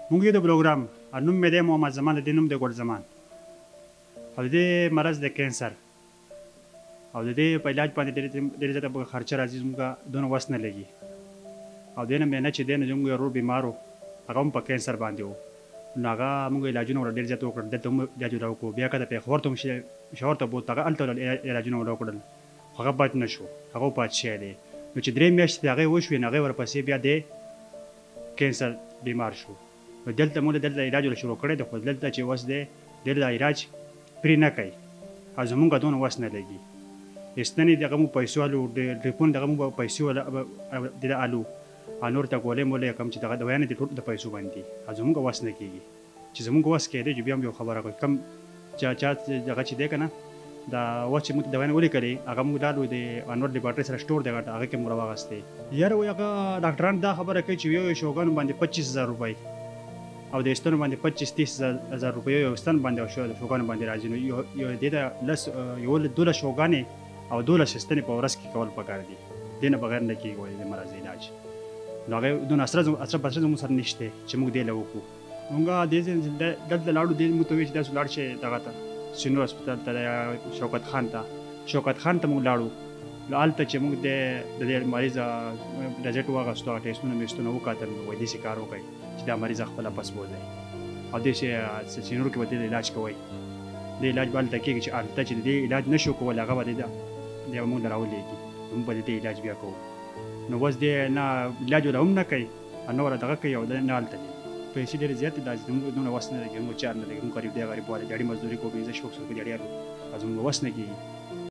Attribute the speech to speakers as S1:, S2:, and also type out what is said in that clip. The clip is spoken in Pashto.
S1: مونږ یو د پروګرام نوم مې دی محمد زمان د دې نوم دی ګل زمان او د دې مرض د کینسر او د دې په علاج باندې ډېرې زیاته خرچه راځي زموږ دونه وس نه لګي او دې نه مې نه چې دی نو زموږ یو ورور بیمار و هغه هم په کینسر باندې و نو هغه موږ علاجونه ورته ډېر زیات وکړل دلته هم علاجونه وکړو بیا که د پېښور ته هم پېښور ته بوت هغه هلته علاجونه ورته وکړل خو هغه پاتې نه شو هغه پاتې شوی دی نو چې 3 میاشتې د هغې وشوې نو هغې ورپسې بیا دی کینسر بیمار شو نو دلته موږ دلته علاج ور شروع کړی دی خو دلته چې وس دی ډېر د علاج پرې نه کوي او زموږ دونه وس نه لګي ستنې دغه مو پیسو الو ډریپونه دغه مو پیسو دغه الو او نور ته ګولې مولې کوم چې دغه دویانې د ټول د پیسو باندې او زموږ وس نه کېږي چې زموږ وس کېدی چې بیا هم یو خبره کوي کم چا دغه چې دی که نه دا اوس چې موږ دویانې ولیکلې هغه موږ ډالو د انور لیبارټري سره سټور دی هغه کې مو راواغستې یاره وایي هغه ډاکټران دا خبره کوي چې یو شوګانو باندې 25,000 روپۍ او د ستنو باندې 25-30,000 روپۍ یو ستن باندې او شوګانو باندې راځي نو یو دې ته یو 12 شوګانې او 12 ستنې په ورځ کې کول پکار دي دې نه بغیر نه کېږي وایي د مرض علاج نو هغې دونه اثر زموږ سره نشته چې موږ دې له وکړو موږ دلته لاړو دې موږ ته وایي چې داسې لاړ شئ دغه ته سینور هسپتال ته شوکت خان ته موږ لاړو نو هلته چې موږ د دې مریض رزلټ واخیستو هغه ټېسټونه میسټونه وکتل نو وایي داسې کار وکړئ چې دا مریض خپله پس بوځئ او داسې سینور کې به دې علاج کوئ دې علاج به هلته کېږي چې هلته چې د دې علاج نه شو کولی هغه به دې موږ له راولېږي موږ به د دې علاج بیا کوو نو بس دې نه علاج ولا هم نه کوي نه ولا دغه کوي او نه هلته دي پیسې ډېرې زیاتې دا زموږ دونه وس نه لګي موږ چار نه لګي موږ غریب دی غریب والی دیاړي مزدوري کوو 15 شپږ سوه روپۍ دیاړي الو زموږ وس نه کېږي